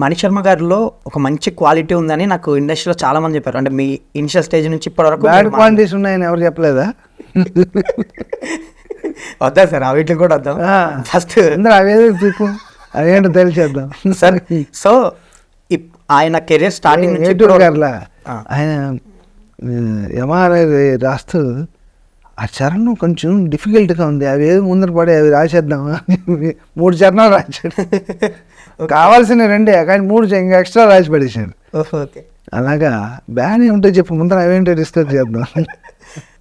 మణిశర్మ గారిలో ఒక మంచి క్వాలిటీ ఉందని నాకు ఇండస్ట్రీలో చాలా మంది చెప్పారు. అంటే మీ ఇనిషియల్ స్టేజ్ నుంచి ఇప్పటి వరకు బ్యాడ్ క్వాలిటీస్ ఉన్నాయని ఎవరు చెప్పలేదా? వద్దా సార్ ఆ వీటికి కూడా వద్దాం. ఫస్ట్ అవేదో చెప్పు, అదేంటో తెలిసేద్దాం సార్. సో ఆయన కెరీర్ స్టార్టింగ్ నుంచి గారులా ఆయన ఎంఆర్ఐ రాస్తూ ఆ చరణం కొంచెం డిఫికల్ట్గా ఉంది, అవి ఏది ముందర పడే అవి రాసేద్దాం 3 చరణాలు రాశాడు. కావాల్సిన 2 కానీ 3 ఇంకా ఎక్స్ట్రా రాసి పడేసాడు. ఓకే, అలాగా బ్యాన్ ఏముంటే చెప్పు, ముందర అవేంటో డిస్కస్ చేద్దాం.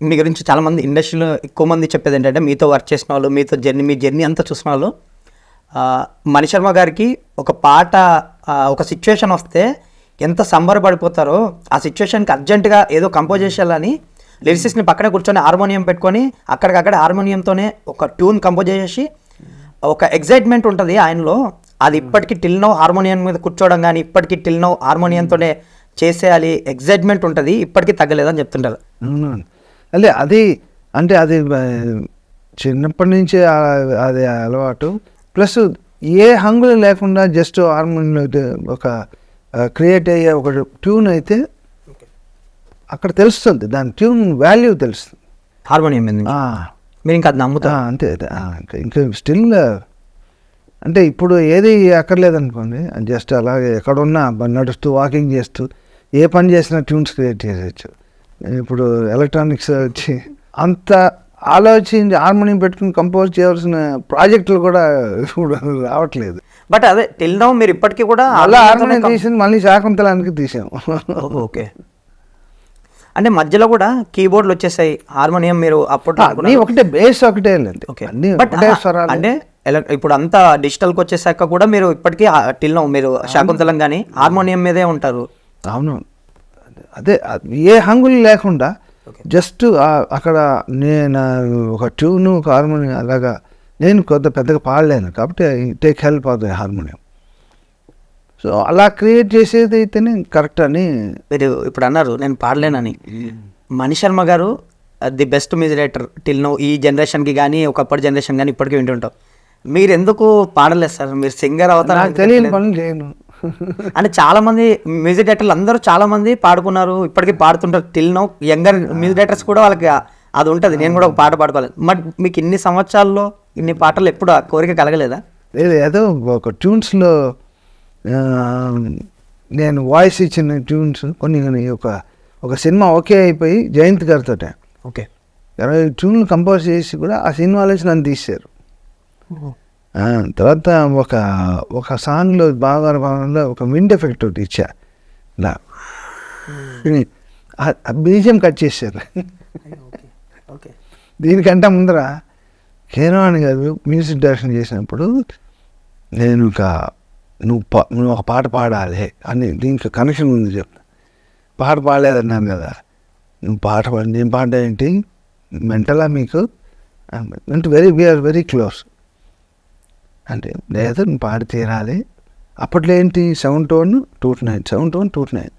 మీ గురించి చాలా మంది ఇండస్ట్రీలో ఎక్కువ మంది చెప్పేది ఏంటంటే, మీతో వర్క్ చేసిన వాళ్ళు, మీతో మీ జర్నీ అంతా చూసిన వాళ్ళు, మణిశర్మ గారికి ఒక పాట ఒక సిచ్యువేషన్ వస్తే ఎంత సంబరపడిపోతారో, ఆ సిచ్యువేషన్కి అర్జెంటుగా ఏదో కంపోజ్ చేసేయాలని లిరిసిస్ట్ని పక్కనే కూర్చొని హార్మోనియం పెట్టుకొని అక్కడికక్కడ హార్మోనియంతోనే ఒక ట్యూన్ కంపోజ్ చేసి ఒక ఎగ్జైట్మెంట్ ఉంటుంది ఆయనలో. అది ఇప్పటికీ టిల్ నౌ హార్మోనియం మీద కూర్చోవడం కానీ, ఇప్పటికీ టిల్ నౌ హార్మోనియంతోనే చేసేయాలి ఎగ్జైట్మెంట్ ఉంటుంది, ఇప్పటికీ తగ్గలేదని చెప్తుంటారు. అదే అది అంటే అది చిన్నప్పటి నుంచే అది అలవాటు. ప్లస్ ఏ హంగులు లేకుండా జస్ట్ హార్మోనియంలో ఒక క్రియేట్ అయ్యే ఒక ట్యూన్ అయితే అక్కడ తెలుస్తుంది, దాని ట్యూన్ వాల్యూ తెలుస్తుంది హార్మోనియం మీద. మీరు ఇంకా అది నమ్ముతారు అంతే. ఇంకా స్టిల్ అంటే ఇప్పుడు ఏది అక్కర్లేదు అనుకోండి, జస్ట్ అలాగే ఎక్కడున్నా నడుస్తూ వాకింగ్ చేస్తూ ఏ పని చేసినా ట్యూన్స్ క్రియేట్ చేసేయచ్చు. ఇప్పుడు ఎలక్ట్రానిక్స్ వచ్చి అంత ఆలోచించి హార్మోనియం పెట్టుకుని కంపోజ్ చేయాల్సిన ప్రాజెక్టులు కూడా ఇప్పుడు రావట్లేదు. బట్ అదే టిల్ నౌ మీరు ఇప్పటికీ కూడా అలా హార్మోనియం తీసింది మళ్ళీ శాకుంతలానికి తీసాము. ఓకే, అంటే మధ్యలో కూడా కీబోర్డ్లు వచ్చేసాయి, హార్మోనియం మీరు అప్పుడు ఒకటే బేస్ ఒకటే అంటే ఇప్పుడు అంతా డిజిటల్కి వచ్చేసాక కూడా మీరు ఇప్పటికీ టిల్ నౌ మీరు శాకుంతలం కానీ హార్మోనియం మీదే ఉంటారు. అవును, అదే ఏ హంగులు లేకుండా జస్ట్ అక్కడ నేను ఒక ట్యూను ఒక హార్మోనియం అలాగా. నేను కొంత పెద్దగా పాడలేను కాబట్టి టేక్ హెల్ప్ అవుతుంది హార్మోనియం. సో అలా క్రియేట్ చేసేది అయితేనే కరెక్ట్ అని. మీరు ఇప్పుడు అన్నారు నేను పాడలేనని. మణిశర్మ గారు the best music director till now ఈ జనరేషన్కి కానీ ఒకప్పటి జనరేషన్ కానీ ఇప్పటికీ వింటుంటాం. మీరు ఎందుకు పాడలేదు సార్? మీరు సింగర్ అవుతారు, నాకు తెలియని పనులు చేయను. అంటే చాలా మంది మ్యూజిక్ డైరెక్టర్లు అందరూ చాలా మంది పాడుకున్నారు, ఇప్పటికీ పాడుతుంటారు. Till now younger music directors కూడా వాళ్ళకి అది ఉంటుంది, నేను కూడా ఒక పాట పాడుకోవాలి. బట్ మీకు ఇన్ని సంవత్సరాల్లో ఇన్ని పాటలు ఎప్పుడు ఆ కోరిక కలగలేదా? లేదు, ఏదో ఒక ట్యూన్స్లో నేను వాయిస్ ఇచ్చిన ట్యూన్స్ కొన్ని ఒక సినిమా ఓకే అయిపోయి జయంత్ గారితో ఓకే 20 ట్యూన్లు కంపోజ్ చేసి కూడా ఆ సినిమాలో నన్ను తీశారు. తర్వాత ఒక సాంగ్లో భాగంలో ఒక విండ్ ఎఫెక్ట్ ఒకటి ఇచ్చా, ఇలా బీజియం కట్ చేశారు. దీనికంటే ముందర కీరవాణి గారు మ్యూజిక్ డైరెక్షన్ చేసినప్పుడు నేను నువ్వు ఒక పాట పాడాలి అని, దీనికి కనెక్షన్ ఉంది చెప్తా. పాట పాడలేదన్నాను కదా, నువ్వు పాట పాడి నేను పాట ఏంటి మెంటలా మీకు అంటే వీఆర్ వెరీ క్లోజ్ అంటే లేదు నువ్వు పాడి తీరాలి. అప్పట్లో ఏంటి 7 టోన్ 2-9 7 టోన్ 2-9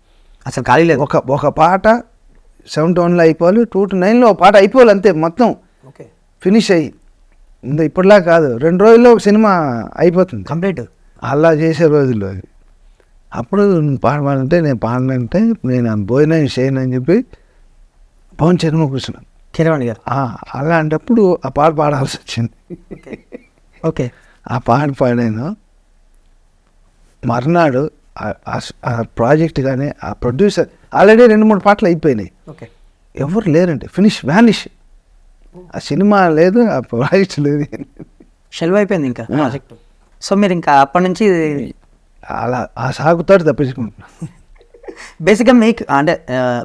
అసలు ఖాళీ లేదు. ఒక పాట 7 టోన్లో అయిపోవాలి, 2-9లో ఒక పాట అయిపోవాలి అంతే, మొత్తం ఫినిష్ అయ్యి. ఇప్పటిలా కాదు, 2 రోజుల్లో ఒక సినిమా అయిపోతుంది కంప్లీట్. అలా చేసే రోజుల్లో అప్పుడు పాడమంటే నేను పాడనంటే నేను భోజనం చేయను అని చెప్పి పవన్ చరణ్ కూర్చున్నాను కీరవాణి గారు. అలాంటప్పుడు ఆ పాట పాడాల్సి వచ్చింది. ఓకే, ఆ పాట పాడాను. మర్నాడు ఆ ప్రాజెక్ట్ కానీ ఆ ప్రొడ్యూసర్ ఆల్రెడీ 2-3 పాటలు అయిపోయినాయి, ఎవరు లేరంటే వ్యానిష్. ఆ సినిమా లేదు, ఆ ప్రాజెక్ట్ లేదు, షెల్వ్ అయిపోయింది ఇంకా ప్రాజెక్ట్. సో మీరు ఇంకా అప్పటి నుంచి అలా ఆ సాగుతో తప్పించుకుంటున్నాను. బేసిక్గా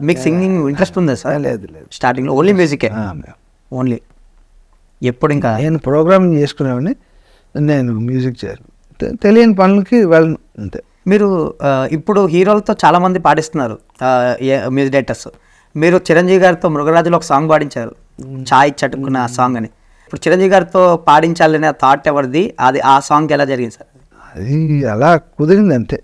మీకు సింగింగ్ ఇంట్రెస్ట్ ఉందా సార్? లేదు, స్టార్టింగ్లో ఓన్లీ మ్యూజికే, ఓన్లీ. ఎప్పుడు ఇంకా నేను ప్రోగ్రామింగ్ చేసుకునేవాడిని, నేను మ్యూజిక్ చేయను, తెలియని పనులకి వెళ్ళను అంతే. మీరు ఇప్పుడు హీరోలతో చాలామంది పాడిస్తున్నారు మ్యూజిక్ డైరెక్టర్స్. మీరు చిరంజీవి గారితో మృగరాజులో ఒక సాంగ్ పాడించారు, ఛాయ్ చటుకున్న ఆ సాంగ్ అని. ఇప్పుడు చిరంజీవి గారితో పాడించాలనే థాట్ ఎవరిది? ఆ సాంగ్ ఎలా జరిగింది సార్? అది అలా కుదిరింది అంతే.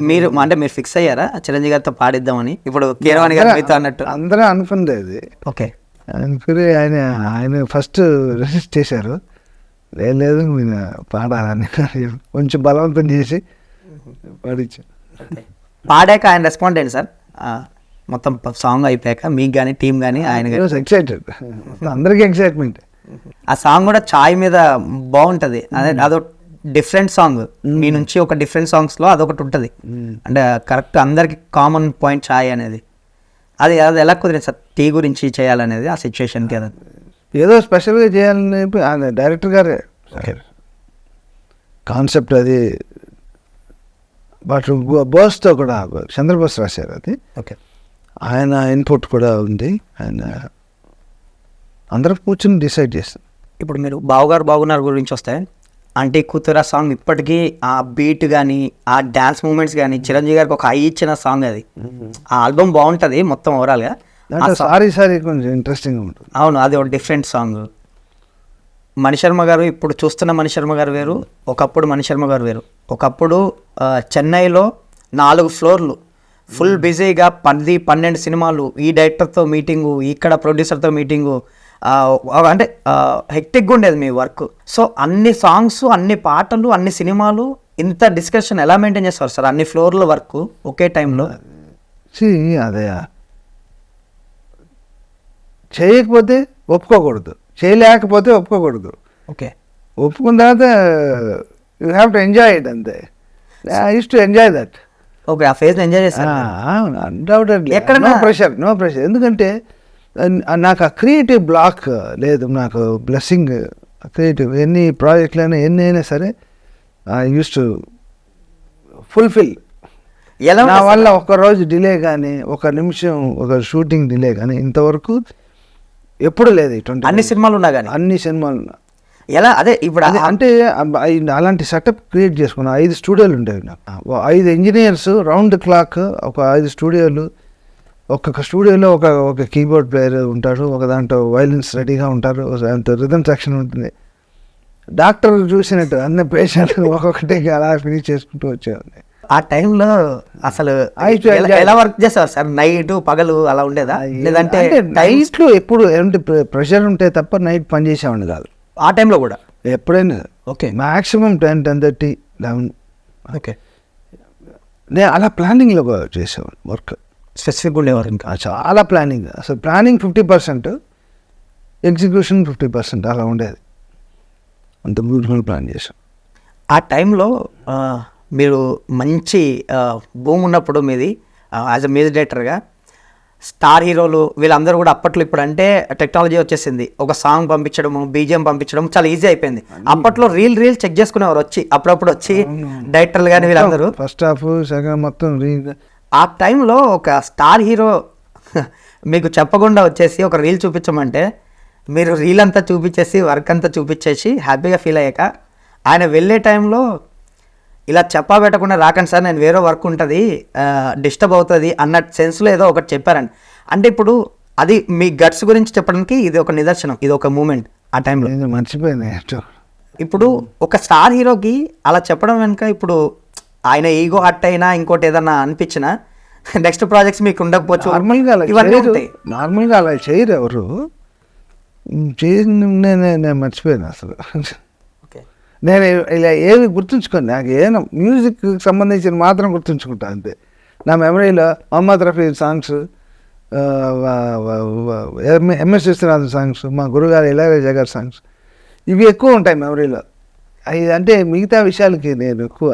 మీరు మీరు ఫిక్స్ అయ్యారా చిరంజీవి గారితో పాడిద్దామని? ఇప్పుడు కీరవాణి గారు మీతో అన్నట్టు అందరూ అనుకుంది అది. ఓకే, అనుకుని ఆయన ఫస్ట్ రెసిస్ట్ చేశారు, లేదు మీరు పాడాలని కొంచెం బలవంతం చేసి పాడించా. పాడాక ఆయన రెస్పాండ్ అయ్యింది సార్, మొత్తం సాంగ్ అయిపోయాక మీకు కానీ టీం కానీ ఆయన ఎక్సైటెడ్, అందరికీ ఎక్సైట్మెంట్. ఆ సాంగ్ కూడా చాయ్ మీద బాగుంటుంది. అదే అదొక డిఫరెంట్ సాంగ్, మీ నుంచి ఒక డిఫరెంట్ సాంగ్స్లో అదొకటి ఉంటుంది. అంటే కరెక్ట్ అందరికి కామన్ పాయింట్ చాయ్ అనేది. అది అది ఎలా కుదిరింది సార్ టీ గురించి చేయాలనేది ఆ సిచ్యువేషన్కి? అది ఏదో స్పెషల్గా చేయాలని ఆయన డైరెక్టర్ గారే కాన్సెప్ట్ అది. బట్ బోస్తో కూడా చంద్రబోస్ రాశారు అది. ఓకే, ఆయన ఇన్పుట్ కూడా ఉంది. ఆయన అందరూ కూర్చొని డిసైడ్ చేస్తాం. ఇప్పుడు మీరు బావగారు బాగున్నారు గురించి వస్తే, అంటే కూతురా సాంగ్ ఇప్పటికీ ఆ బీట్ కానీ ఆ డ్యాన్స్ మూమెంట్స్ కానీ చిరంజీవి గారికి ఒక హై ఇచ్చిన సాంగ్ అది. ఆ ఆల్బమ్ బాగుంటుంది మొత్తం ఓవరాల్గా. సారీ కొంచెం ఇంట్రెస్టింగ్గా ఉంటుంది. అవును, అది ఒక డిఫరెంట్ సాంగ్. మణిశర్మ గారు ఇప్పుడు చూస్తున్న మణిశర్మ గారు వేరు, ఒకప్పుడు మణిశర్మ గారు వేరు. ఒకప్పుడు చెన్నైలో 4 ఫ్లోర్లు ఫుల్ బిజీగా 10-12 సినిమాలు, ఈ డైరెక్టర్తో మీటింగు, ఇక్కడ ప్రొడ్యూసర్తో మీటింగు, అంటే హెక్టిక్గా ఉండేది మీ వర్క్. సో అన్ని సాంగ్స్, అన్ని పాటలు, అన్ని సినిమాలు, ఇంత డిస్కషన్ ఎలా మెయింటైన్ చేస్తారు సార్ అన్ని ఫ్లోర్ల వర్క్ ఒకే టైంలో? అదే చేయకపోతే ఒప్పుకోకూడదు, చేయలేకపోతే ఒప్పుకోకూడదు. ఓకే, ఒప్పుకున్న తర్వాత you have to enjoy it, అంతే. I use to enjoy that. Okay, ఆ ఫేజ్ ఎంజాయ్ చేస్తారు. అవును, అన్డౌటెడ్లీ. ఎక్కడ నో ప్రెషర్. ఎందుకంటే నాకు ఆ క్రియేటివ్ బ్లాక్ లేదు, నాకు బ్లెస్సింగ్. క్రియేటివ్ ఎన్ని ప్రాజెక్టులైనా ఎన్ని అయినా సరే ఐ యూస్ టు ఫుల్ఫిల్. ఎలా నా వల్ల ఒక రోజు డిలే కానీ, ఒక నిమిషం ఒక షూటింగ్ డిలే కానీ ఇంతవరకు ఎప్పుడు లేదు. అన్ని సినిమాలు ఉన్నా కానీ, అన్ని సినిమాలు ఎలా? అదే ఇప్పుడు అంటే అలాంటి సెటప్ క్రియేట్ చేసుకున్నా. 5 స్టూడియోలు ఉండేవి నాకు, 5 ఇంజనీర్స్ రౌండ్ ద క్లాక్, ఒక 5 స్టూడియోలు. ఒక్కొక్క స్టూడియోలో ఒక కీబోర్డ్ ప్లేయర్ ఉంటాడు, ఒక దాంట్లో వైలిన్స్ రెడీగా ఉంటారు, దాంతో రిథమ్ సెక్షన్ ఉంటుంది. డాక్టర్ చూసినట్టు అన్ని పేషెంట్ ఒక్కొక్కటి అలా ఫినిష్ చేసుకుంటూ వచ్చేవాడిని. ఆ టైంలో అసలు ఎలా వర్క్ చేస్తారు సార్? నైట్ పగలు అలా ఉండేదా? లేదంటే నైట్లో ఎప్పుడు ఏంటి ప్రెషర్ ఉంటే తప్ప నైట్ పని చేసేవాడిని కాదు. ఆ టైంలో కూడా ఎప్పుడైనా ఓకే, మ్యాక్సిమం 10-10:30, 11. ఓకే, నేను అలా ప్లానింగ్లో చేసేవాడిని వర్క్. స్పెసిఫిక్గా ఉండేవారు ఇంకా? చాలా ప్లానింగ్. అసలు ప్లానింగ్ 50%, ఎగ్జిక్యూషన్ 50%, అలా ఉండేది. అంత బ్యూటిఫుల్ ప్లాన్ చేసాం. ఆ టైంలో మీరు మంచి భూమి ఉన్నప్పుడు మీది యాజ్ అ మ్యూజిక్ డైరెక్టర్గా స్టార్ హీరోలు వీళ్ళందరూ కూడా అప్పట్లో, ఇప్పుడు అంటే టెక్నాలజీ వచ్చేసింది, ఒక సాంగ్ పంపించడము, బీజిఎం పంపించడం చాలా ఈజీ అయిపోయింది. అప్పట్లో రీల్ చెక్ చేసుకునేవారు వచ్చి, అప్పుడప్పుడు వచ్చి డైరెక్టర్లు కానీ వీళ్ళందరూ ఫస్ట్ హాఫ్ సెకండ్ మొత్తం రీల్. ఆ టైంలో ఒక స్టార్ హీరో మీకు చెప్పకుండా వచ్చేసి ఒక రీల్ చూపించమంటే మీరు రీల్ అంతా చూపించేసి వర్క్ అంతా చూపించేసి హ్యాపీగా ఫీల్ అయ్యాక, ఆయన వెళ్ళే టైంలో ఇలా చెప్పబెట్టకుండా రాకండి సార్, నేను వేరే వర్క్ ఉంటుంది, డిస్టర్బ్ అవుతుంది అన్న సెన్స్లో ఏదో ఒకటి చెప్పారండి. అంటే ఇప్పుడు అది మీ గట్స్ గురించి చెప్పడానికి ఇది ఒక నిదర్శనం, ఇది ఒక మూమెంట్ ఆ టైంలో. మర్చిపోయింది. ఇప్పుడు ఒక స్టార్ హీరోకి అలా చెప్పడం వెనుక, ఇప్పుడు ఆయన ఈగో హట్ అయినా ఇంకోటి ఏదన్నా అనిపించినా నెక్స్ట్ ప్రాజెక్ట్స్ మీకు ఉండకపోవచ్చు. నార్మల్గా అలా చేయరు ఎవరు. నేను మర్చిపోయాను అసలు. నేను ఇలా ఏమి గుర్తుంచుకోను. నాకు ఏమైనా మ్యూజిక్ సంబంధించిన మాత్రం గుర్తుంచుకుంటా అంతే. నా మెమరీలో Mohammed Rafi songs, MS Viswanathan songs, మా గురుగారు ఇళయరాజా గారి సాంగ్స్, ఇవి ఎక్కువ ఉంటాయి మెమరీలో. అవి అంటే మిగతా విషయాలకి నేను ఎక్కువ